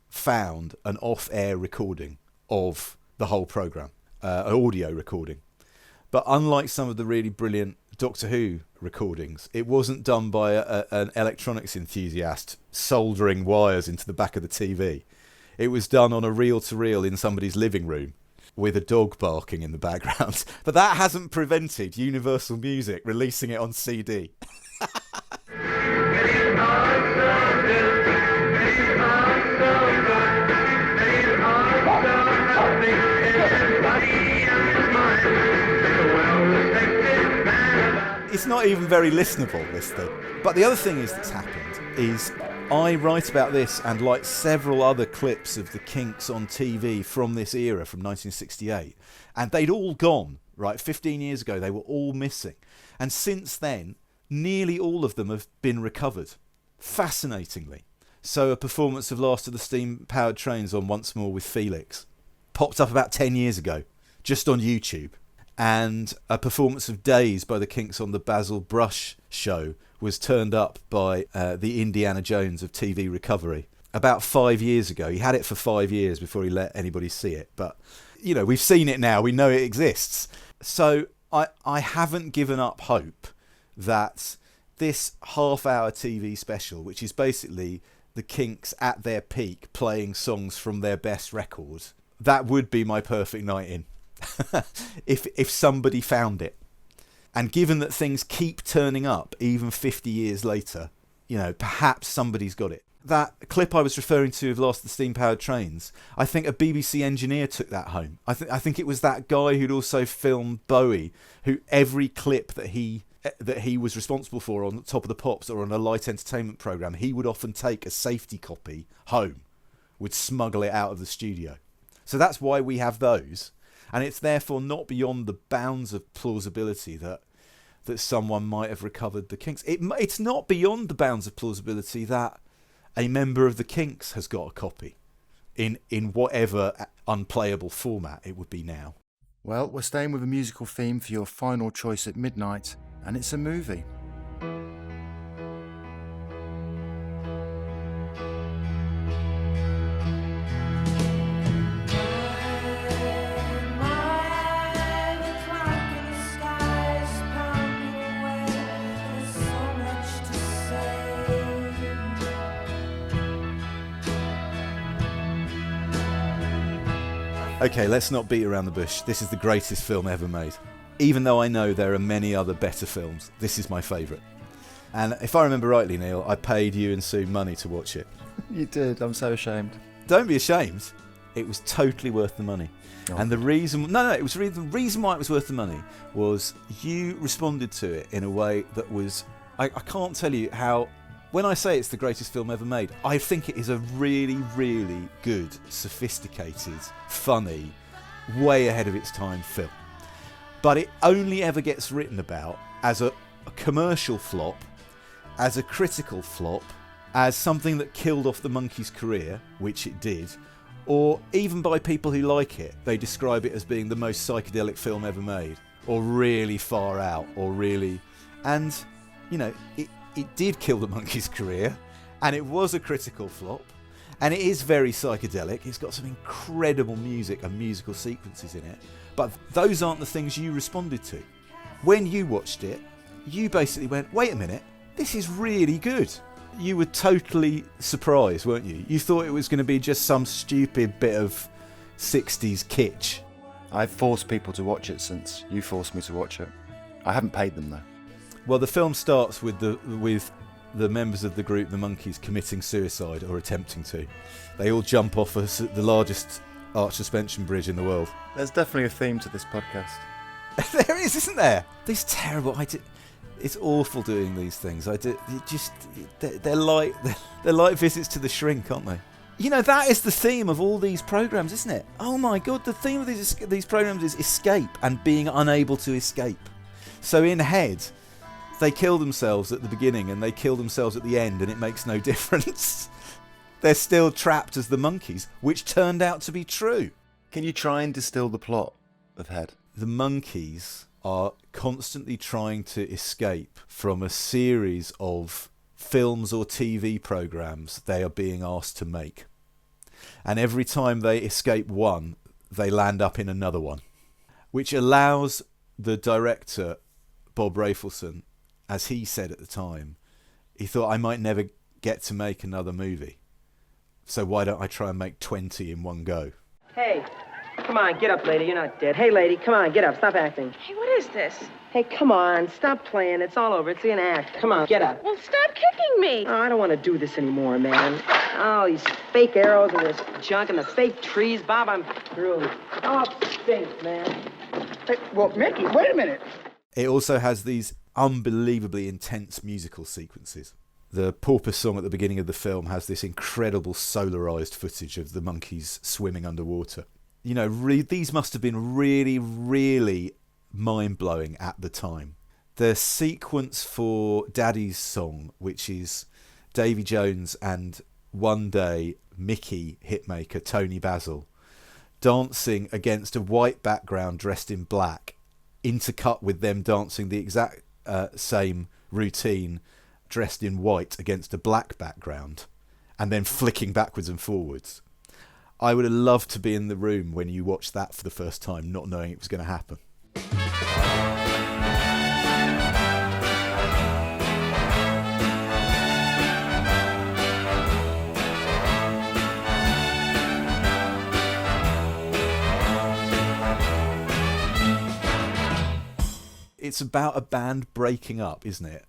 found an off-air recording of the whole programme, an audio recording. But unlike some of the really brilliant Doctor Who recordings, it wasn't done by an electronics enthusiast soldering wires into the back of the TV. It was done on a reel-to-reel in somebody's living room with a dog barking in the background. But that hasn't prevented Universal Music releasing it on CD. It's not even very listenable, this thing. But the other thing that's happened is I write about this and like several other clips of the Kinks on TV from this era, from 1968, and they'd all gone, right? 15 years ago, they were all missing. And since then, nearly all of them have been recovered, fascinatingly. So a performance of Last of the Steam-Powered Trains on Once More with Felix popped up about 10 years ago, just on YouTube. And a performance of Days by the Kinks on the Basil Brush show was turned up by the Indiana Jones of TV recovery about 5 years ago. He had it for 5 years before he let anybody see it. But, you know, we've seen it now. We know it exists. So I haven't given up hope that this half-hour TV special, which is basically the Kinks at their peak playing songs from their best record, that would be my perfect night in. if somebody found it. And given that things keep turning up even 50 years later, you know, perhaps somebody's got it. that clip I was referring to of Lost the Steam-Powered Trains, I think a BBC engineer took that home. I think it was that guy who'd also filmed Bowie, who every clip that he was responsible for on Top of the Pops or on a light entertainment programme, he would often take a safety copy home, would smuggle it out of the studio. So that's why we have those. And it's therefore not beyond the bounds of plausibility that someone might have recovered the Kinks. It's not beyond the bounds of plausibility that a member of the Kinks has got a copy in whatever unplayable format it would be now. Well, we're staying with a musical theme for your final choice at midnight, and it's a movie. Okay, let's not beat around the bush. This is the greatest film ever made. Even though I know there are many other better films, this is my favourite. And if I remember rightly, Neil, I paid you and Sue money to watch it. You did. I'm so ashamed. Don't be ashamed. It was totally worth the money. Oh. And the reason... No, it was the reason why it was worth the money was you responded to it in a way that was... I can't tell you how... When I say it's the greatest film ever made, I think it is a really, really good, sophisticated, funny, way ahead of its time film. But it only ever gets written about as a commercial flop, as a critical flop, as something that killed off the Monkees' career, which it did, or even by people who like it. They describe it as being the most psychedelic film ever made, or really far out, or really... And, you know, it did kill the Monkees' career, and it was a critical flop, and it is very psychedelic. It's got some incredible music and musical sequences in it, but those aren't the things you responded to. When you watched it, you basically went, wait a minute, this is really good. You were totally surprised, weren't you? You thought it was going to be just some stupid bit of 60s kitsch. I've forced people to watch it since you forced me to watch it. I haven't paid them, though. Well, the film starts with the members of the group, the Monkees, committing suicide or attempting to. They all jump off the largest arch suspension bridge in the world. There's definitely a theme to this podcast. There is, isn't there? These terrible... It's awful doing these things. They're like visits to the shrink, aren't they? You know, that is the theme of all these programs, isn't it? Oh my God, the theme of these programs is escape and being unable to escape. So in Head, they kill themselves at the beginning and they kill themselves at the end, and it makes no difference. They're still trapped as the Monkees, which turned out to be true. Can you try and distill the plot of Head? The Monkees are constantly trying to escape from a series of films or TV programs they are being asked to make. And every time they escape one, they land up in another one, which allows the director, Bob Rafelson, as he said at the time, he thought, I might never get to make another movie, so why don't I try and make 20 in one go? Hey, come on, get up, lady. You're not dead. Hey, lady, come on, get up. Stop acting. Hey, what is this? Hey, come on. Stop playing. It's all over. It's an act. Come on, get up. Well, stop kicking me. Oh, I don't want to do this anymore, man. Oh, these fake arrows and this junk and the fake trees. Bob, I'm through. Oh, stinks, man. Hey, well, Mickey, wait a minute. It also has these unbelievably intense musical sequences. The Porpoise song at the beginning of the film has this incredible solarized footage of the Monkees swimming underwater. You know, these must have been really, really mind-blowing at the time. The sequence for Daddy's Song, which is Davy Jones and one day Mickey hitmaker Tony Basil dancing against a white background dressed in black, intercut with them dancing the exact same routine dressed in white against a black background, and then flicking backwards and forwards. I would have loved to be in the room when you watched that for the first time, not knowing it was going to happen. It's about a band breaking up, isn't it?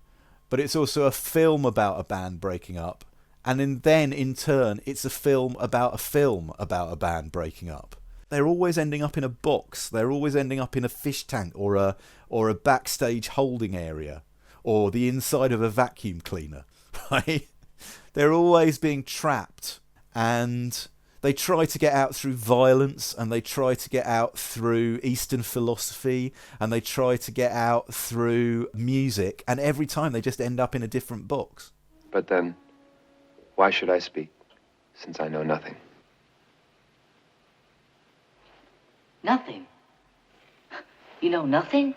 But it's also a film about a band breaking up And then in turn, it's a film about a band breaking up. They're always ending up in a box. They're always ending up in a fish tank or a backstage holding area or the inside of a vacuum cleaner, right? They're always being trapped, and they try to get out through violence, and they try to get out through Eastern philosophy, and they try to get out through music, and every time they just end up in a different box. But then, why should I speak, since I know nothing? Nothing? You know nothing?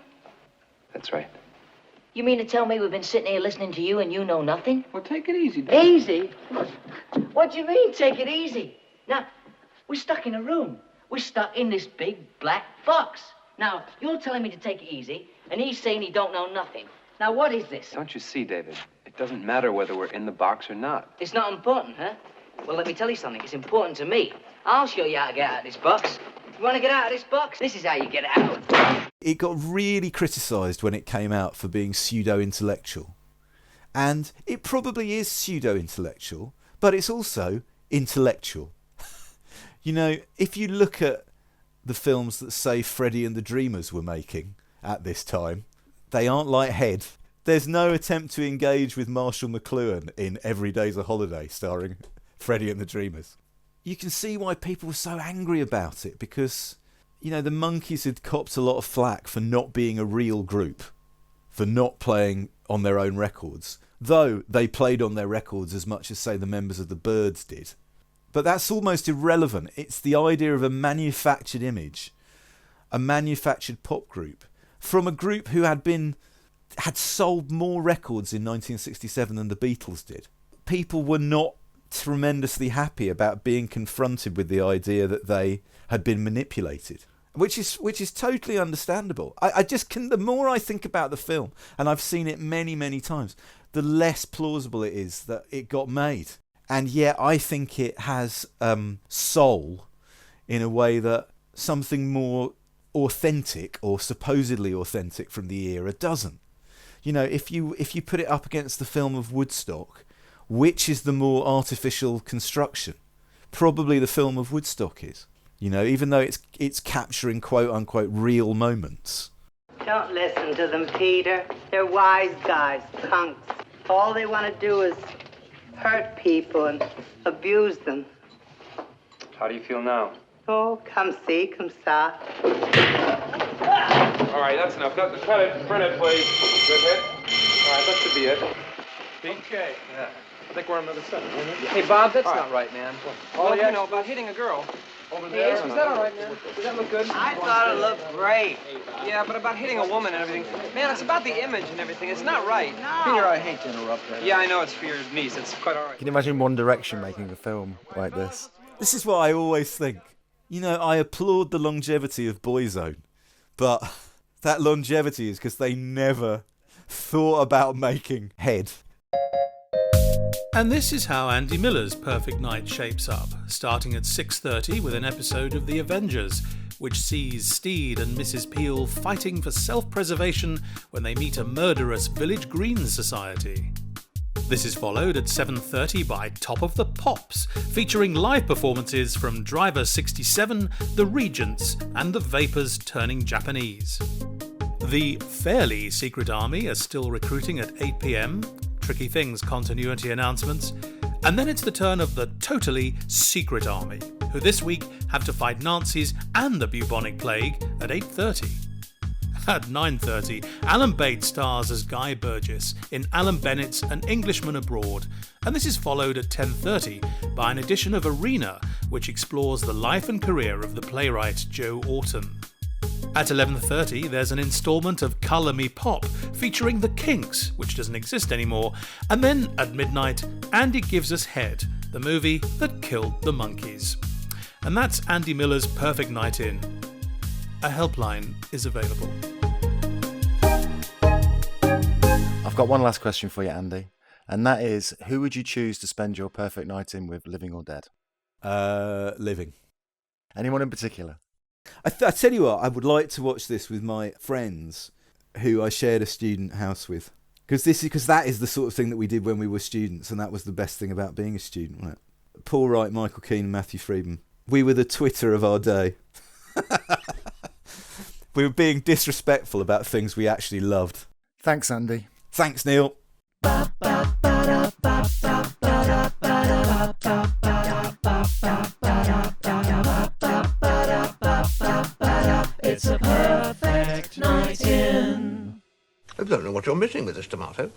That's right. You mean to tell me we've been sitting here listening to you and you know nothing? Well, take it easy, Dad. Easy? What do you mean, take it easy? Now, we're stuck in a room. We're stuck in this big black box. Now, you're telling me to take it easy, and he's saying he don't know nothing. Now, what is this? Don't you see, David? It doesn't matter whether we're in the box or not. It's not important, huh? Well, let me tell you something. It's important to me. I'll show you how to get out of this box. You want to get out of this box? This is how you get out. It got really criticised when it came out for being pseudo-intellectual. And it probably is pseudo-intellectual, but it's also intellectual. You know, if you look at the films that, say, Freddie and the Dreamers were making at this time, they aren't like Head. There's no attempt to engage with Marshall McLuhan in Every Day's a Holiday, starring Freddie and the Dreamers. You can see why people were so angry about it, because, you know, the Monkees had copped a lot of flack for not being a real group, for not playing on their own records, though they played on their records as much as, say, the members of the Byrds did. But that's almost irrelevant. It's the idea of a manufactured image, a manufactured pop group, from a group who had sold more records in 1967 than the Beatles did. People were not tremendously happy about being confronted with the idea that they had been manipulated, which is totally understandable. I just can, the more I think about the film, and I've seen it many, many times, the less plausible it is that it got made. And yet I think it has soul in a way that something more authentic or supposedly authentic from the era doesn't. You know, if you put it up against the film of Woodstock, which is the more artificial construction? Probably the film of Woodstock is. You know, even though it's capturing quote unquote real moments. Don't listen to them, Peter. They're wise guys, punks. All they want to do is hurt people and abuse them. How do you feel now? Oh, come see, come saw. All right, that's enough. No, cut it. Print it, please. Good hit. All right, that should be it. Okay. Yeah. I think we're on another set. Hey, Bob, that's not right, man. Well, you know, about hitting a girl. Over Hey, Ace, was that all right, man? Does that look good? I thought it looked great. Yeah, but about hitting a woman and everything. Man, it's about the image and everything. It's not right. No. Peter, I hate to interrupt. Yeah, I know it's for your niece. It's quite all right. Can you imagine One Direction making a film like this? This is what I always think. You know, I applaud the longevity of Boyzone, but that longevity is because they never thought about making Head. And this is how Andy Miller's Perfect Night shapes up, starting at 6:30 with an episode of The Avengers, which sees Steed and Mrs. Peel fighting for self-preservation when they meet a murderous Village Green Society. This is followed at 7:30 by Top of the Pops, featuring live performances from Driver 67, The Regents, and the Vapors turning Japanese. The fairly secret army are still recruiting at 8 p.m, Tricky Things continuity announcements, and then it's the turn of the totally secret army, who this week have to fight Nazis and the bubonic plague at 8:30. At 9:30, Alan Bates stars as Guy Burgess in Alan Bennett's An Englishman Abroad, and this is followed at 10:30 by an edition of Arena, which explores the life and career of the playwright Joe Orton. At 11:30, there's an instalment of Colour Me Pop featuring The Kinks, which doesn't exist anymore, and then at midnight, Andy gives us Head, the movie that killed the Monkees. And that's Andy Miller's Perfect Night In. A helpline is available. I've got one last question for you, Andy, and that is, who would you choose to spend your perfect night in with, living or dead? Living. Anyone in particular? I tell you what, I would like to watch this with my friends who I shared a student house with. Because that is the sort of thing that we did when we were students, and that was the best thing about being a student, wasn't it? Paul Wright, Michael Keane and Matthew Friedman. We were the Twitter of our day. We were being disrespectful about things we actually loved. Thanks, Andy. Thanks, Neil. It's a perfect night in. I don't know what you're missing with this tomato.